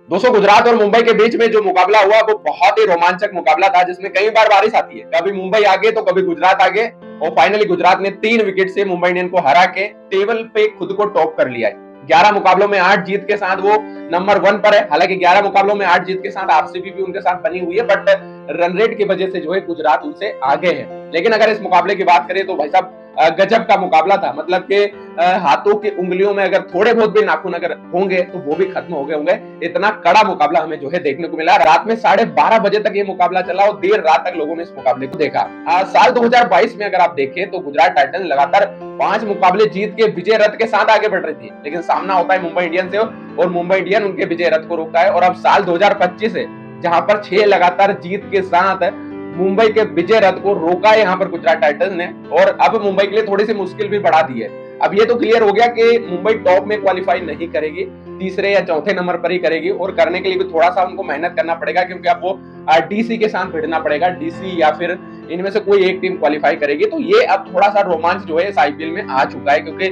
दोस्तों गुजरात और मुंबई के बीच में जो मुकाबला हुआ वो बहुत ही रोमांचक मुकाबला था, जिसमें कई बार बारिश आती है, कभी मुंबई आगे तो कभी गुजरात आगे, और फाइनली गुजरात ने 3 विकेट से मुंबई इंडियन को हरा के टेबल पे खुद को टॉप कर लिया है। 11 मुकाबलों में 8 जीत के साथ वो नंबर 1 पर है। हालांकि 11 मुकाबलों में 8 जीत के साथ आरसीबी भी उनके साथ बनी हुई है, बट रन रेट की वजह से जो है गुजरात उनसे आगे है। लेकिन अगर इस मुकाबले की बात करें तो भाई साहब गजब का मुकाबला था। मतलब कि हाथों की उंगलियों में अगर थोड़े बहुत भी नाखून अगर होंगे तो वो भी खत्म हो गए होंगे। इतना कड़ा मुकाबला हमें जो है देखने को मिला। रात में 12:30 बजे तक ये मुकाबला चला और देर रात तक लोगों ने इस मुकाबले को देखा। साल 2022 में अगर आप देखें तो गुजरात टाइटंस लगातार 5 मुकाबले जीत के विजय रथ के साथ आगे बढ़ रही थी, लेकिन सामना होता है मुंबई इंडियंस से और मुंबई इंडियन उनके विजय रथ को रोकता है। और अब साल 2025 है जहां पर 6 लगातार जीत के साथ मुंबई के विजय रथ को रोका है यहाँ पर गुजरात टाइटंस ने, और अब मुंबई के लिए थोड़ी सी मुश्किल भी बढ़ा दी है। अब ये तो क्लियर हो गया कि मुंबई टॉप में क्वालिफाई नहीं करेगी, तीसरे या चौथे नंबर पर ही करेगी, और करने के लिए भी थोड़ा सा उनको मेहनत करना पड़ेगा, क्योंकि अब वो डीसी के साथ भिड़ना पड़ेगा। डीसी या फिर इनमें से कोई एक टीम क्वालिफाई करेगी। तो ये अब थोड़ा सा रोमांच जो है इस आईपीएल में आ चुका है, क्योंकि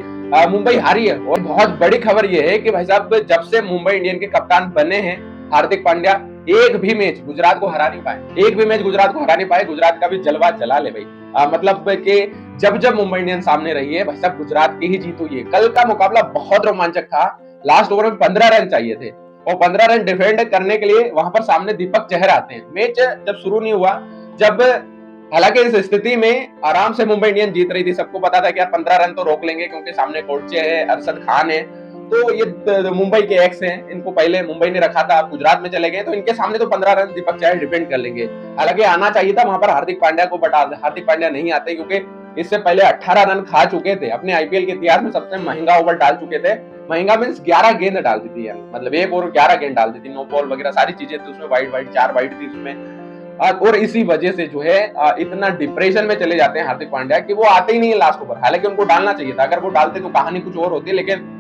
मुंबई हारी है। और बहुत बड़ी खबर ये है कि भाई साहब जब से मुंबई इंडियन के कप्तान बने हैं हार्दिक पांड्या, एक भी मैच गुजरात को हरा नहीं पाए, एक भी मैच गुजरात को हरा नहीं पाए। गुजरात का भी जलवा जला ले भाई। मतलब कि जब जब मुंबई इंडियन सामने रही है भाई साहब गुजरात की ही जीत हुई है। कल का मुकाबला बहुत रोमांचक था। लास्ट ओवर में 15 रन चाहिए थे और 15 रन डिफेंड करने के लिए वहां पर सामने दीपक चहर आते हैं। मैच जब शुरू नहीं हुआ, जब हालांकि इस स्थिति में आराम से मुंबई इंडियन जीत रही थी, सबको पता था कि यार 15 रन तो रोक लेंगे, क्योंकि सामने कोटचे है, अरशद खान है, तो ये मुंबई के एक्स हैं, इनको पहले मुंबई ने रखा था, गुजरात में चले गए, तो इनके सामने तो 15 रन दीपक चहर डिफेंड कर लेंगे। हालांकि आना चाहिए था वहां पर हार्दिक पांड्या को, बट हार्दिक पांड्या नहीं आते, क्योंकि इससे पहले 18 रन खा चुके थे। अपने आईपीएल के इतिहास में सबसे महंगा ओवर डाल चुके थे। महंगा मीन्स 11 गेंद डाल दी थी, मतलब एक ओवर 11 गेंद डाल दी थी, नो बॉल वगैरह सारी चीजें थी उसमें, वाइड वाइड 4 वाइड थी उसमें। और इसी वजह से जो है इतना डिप्रेशन में चले जाते हैं हार्दिक पांड्या कि वो आते ही नहीं है लास्ट ओवर। हालांकि उनको डालना चाहिए था, अगर वो डालते तो कहानी कुछ और होती, लेकिन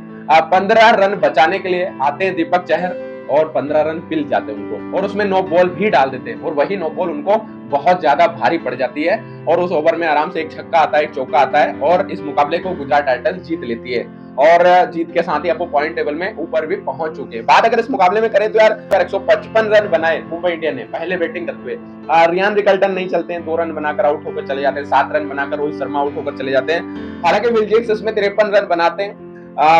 15 रन बचाने के लिए आते हैं दीपक चहर और 15 रन पिल जाते हैं उनको, और उसमें नो बॉल भी डाल देते हैं, और वही नो बॉल उनको बहुत ज्यादा भारी पड़ जाती है। और उस ओवर में आराम से एक छक्का आता है, एक चौका आता है, और इस मुकाबले को गुजरात टाइटंस जीत लेती है। और जीत के साथ ही आपको पॉइंट टेबल में ऊपर भी पहुंच चुके हैं। बात अगर इस मुकाबले में करें तो यार 155 रन बनाए मुंबई इंडियन ने पहले बैटिंग करते हुए। रियान रिकल्टन नहीं चलते हैं, 2 रन बनाकर आउट होकर चले जाते हैं, 7 रन बनाकर रोहित शर्मा आउट होकर चले जाते हैं। हालांकि विल जेक्स इसमें 53 रन बनाते हैं,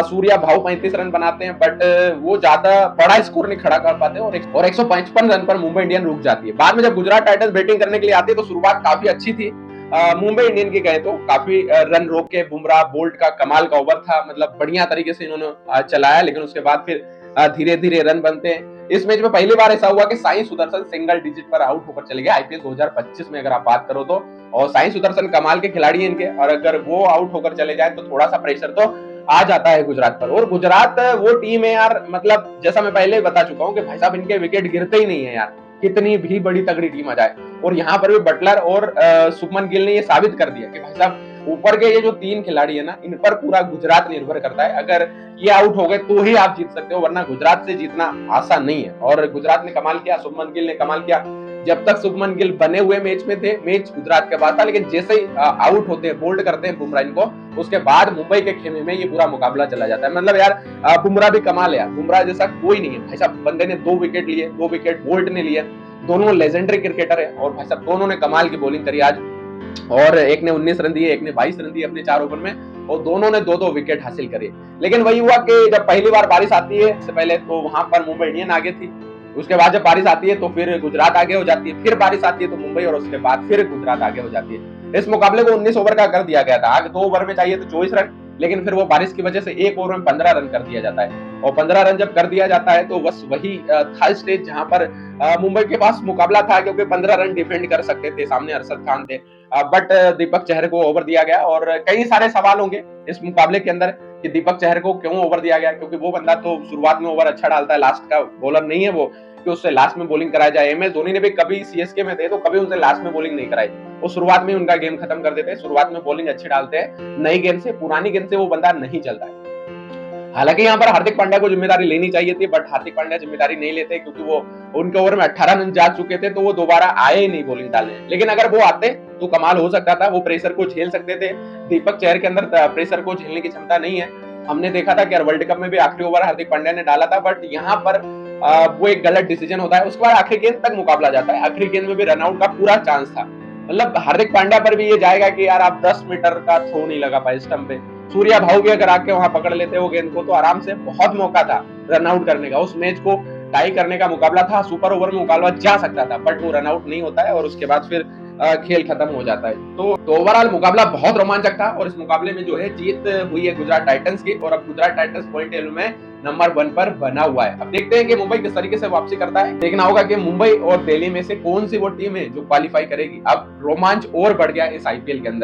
सूर्या भाव 35 रन बनाते हैं, बट वो ज्यादा बड़ा स्कोर नहीं खड़ा कर पाते, और 155 रन पर मुंबई इंडियन रुक जाती है। बाद में जब गुजरात टाइटंस बैटिंग करने के लिए आती है तो शुरुआत काफी अच्छी थी मुंबई इंडियन की, कहे तो काफी रन रोक के बुमराह बोल्ट का कमाल का ओवर था, मतलब बढ़िया तरीके से इन्होंने चलाया। लेकिन उसके बाद फिर धीरे धीरे रन बनते हैं। इस मैच में पहली बार ऐसा हुआ कि साई सुदर्शन सिंगल डिजिट पर आउट होकर चले गए आईपीएल 2025 में, अगर आप बात करो तो। और साई सुदर्शन कमाल के खिलाड़ी हैं इनके, और अगर वो आउट होकर चले जाए तो थोड़ा सा प्रेशर तो आ जाता है गुजरात पर। और गुजरात वो टीम है यार, मतलब जैसा मैं पहले बता चुका हूँ कि भाई साहब इनके विकेट गिरते ही नहीं है यार, कितनी भी बड़ी तगड़ी टीम आ जाए। और यहाँ पर भी बटलर और शुभमन गिल ने ये साबित कर दिया कि भाई साहब ऊपर के ये जो 3 खिलाड़ी है ना, इन पर पूरा गुजरात निर्भर करता है। अगर ये आउट हो गए तो ही आप जीत सकते हो, वरना गुजरात से जीतना आसान नहीं है। और गुजरात ने कमाल किया, शुभमन गिल ने कमाल किया। जब तक शुभमन गिल बने हुए मैच में थे, मैच गुजरात के पास था, लेकिन जैसे ही आउट होते हैं, बोल्ड करते हैं बुमराह इनको, उसके बाद मुंबई के खेमे में ये पूरा मुकाबला चला जाता है। मतलब यार बुमराह भी कमाल है यार, बुमराह जैसा कोई नहीं है भाई साहब। बंदे ने 2 विकेट लिए, 2 विकेट बोल्ट ने लिए, दोनों लेजेंडरी क्रिकेटर है, और भाई साहब दोनों ने कमाल की बॉलिंग करी आज। और एक ने 19 रन दिए, एक ने 22 रन दिए अपने 4 ओवर में, और दोनों ने 2-2 विकेट हासिल करे। लेकिन वही हुआ कि जब पहली बार बारिश आती है, इससे पहले तो वहां पर मुंबई इंडियन आगे थी, उसके बाद जब बारिश आती है तो फिर गुजरात आगे हो जाती है, फिर बारिश आती है तो मुंबई, और उसके बाद फिर गुजरात आगे हो जाती है। इस मुकाबले को 19 ओवर का कर दिया गया था। आगे 2 ओवर में चाहिए तो 24 रन, लेकिन फिर वो बारिश की वजह से एक ओवर में 15 रन कर दिया जाता है। और 15 रन जब कर दिया जाता है तो बस वही था स्टेज जहां पर मुंबई के पास मुकाबला था, क्योंकि 15 रन डिफेंड कर सकते थे, सामने अरशद खान थे, बट दीपक चहर को ओवर दिया गया। और कई सारे सवाल होंगे इस मुकाबले के अंदर कि दीपक चहर को क्यों ओवर दिया गया, क्योंकि वो बंदा तो शुरुआत में ओवर अच्छा डालता है, लास्ट का बॉलर नहीं है वो कि उससे लास्ट में बॉलिंग कराया जाए। एम एस धोनी ने भी कभी सीएसके में थे तो कभी उनसे लास्ट में बॉलिंग नहीं कराई, वो शुरुआत में उनका गेम खत्म कर देते हैं, शुरुआत में बॉलिंग अच्छी डालते हैं, नई गेंद से, पुरानी गेंद से वो बंदा नहीं चलता है। हालांकि यहाँ पर हार्दिक पांड्या को जिम्मेदारी लेनी चाहिए थी, बट हार्दिक पांड्या जिम्मेदारी नहीं लेते, क्योंकि वो उनके ओवर में 18 रन जा चुके थे, तो वो दोबारा आए ही नहीं बॉलिंग डालने। लेकिन अगर वो आते तो कमाल हो सकता था, वो प्रेशर को झेल सकते थे। दीपक चहर के अंदर प्रेशर को झेलने की क्षमता नहीं है। हमने देखा था कि वर्ल्ड कप में भी आखिरी ओवर हार्दिक पांड्या ने डाला था, बट यहाँ पर वो एक गलत डिसीजन होता है। उसके बाद आखिरी गेंद तक मुकाबला जाता है, आखिरी गेंद में भी रनआउट का पूरा चांस था। मतलब हार्दिक पांड्या पर भी ये जाएगा कि यार आप 10 मीटर का थ्रो नहीं लगा पाए स्टंप पे। सूर्या भाऊ भी अगर आके वहां पकड़ लेते वो गेंद को तो आराम से बहुत मौका था रनआउट करने का, उस मैच को टाई करने का मुकाबला था, सुपर ओवर में मुकाबला जा सकता था, बट वो रनआउट नहीं होता है और उसके बाद फिर खेल खत्म हो जाता है। तो ओवरऑल मुकाबला बहुत रोमांचक था और इस मुकाबले में जो है जीत हुई है गुजरात टाइटंस की, और अब गुजरात टाइटंस पॉइंट टेबल में नंबर 1 पर बना हुआ है। अब देखते हैं कि मुंबई किस तरीके से वापसी करता है। देखना होगा कि मुंबई और दिल्ली में से कौन सी वो टीम है जो क्वालिफाई करेगी। अब रोमांच और बढ़ गया इस आईपीएल के अंदर।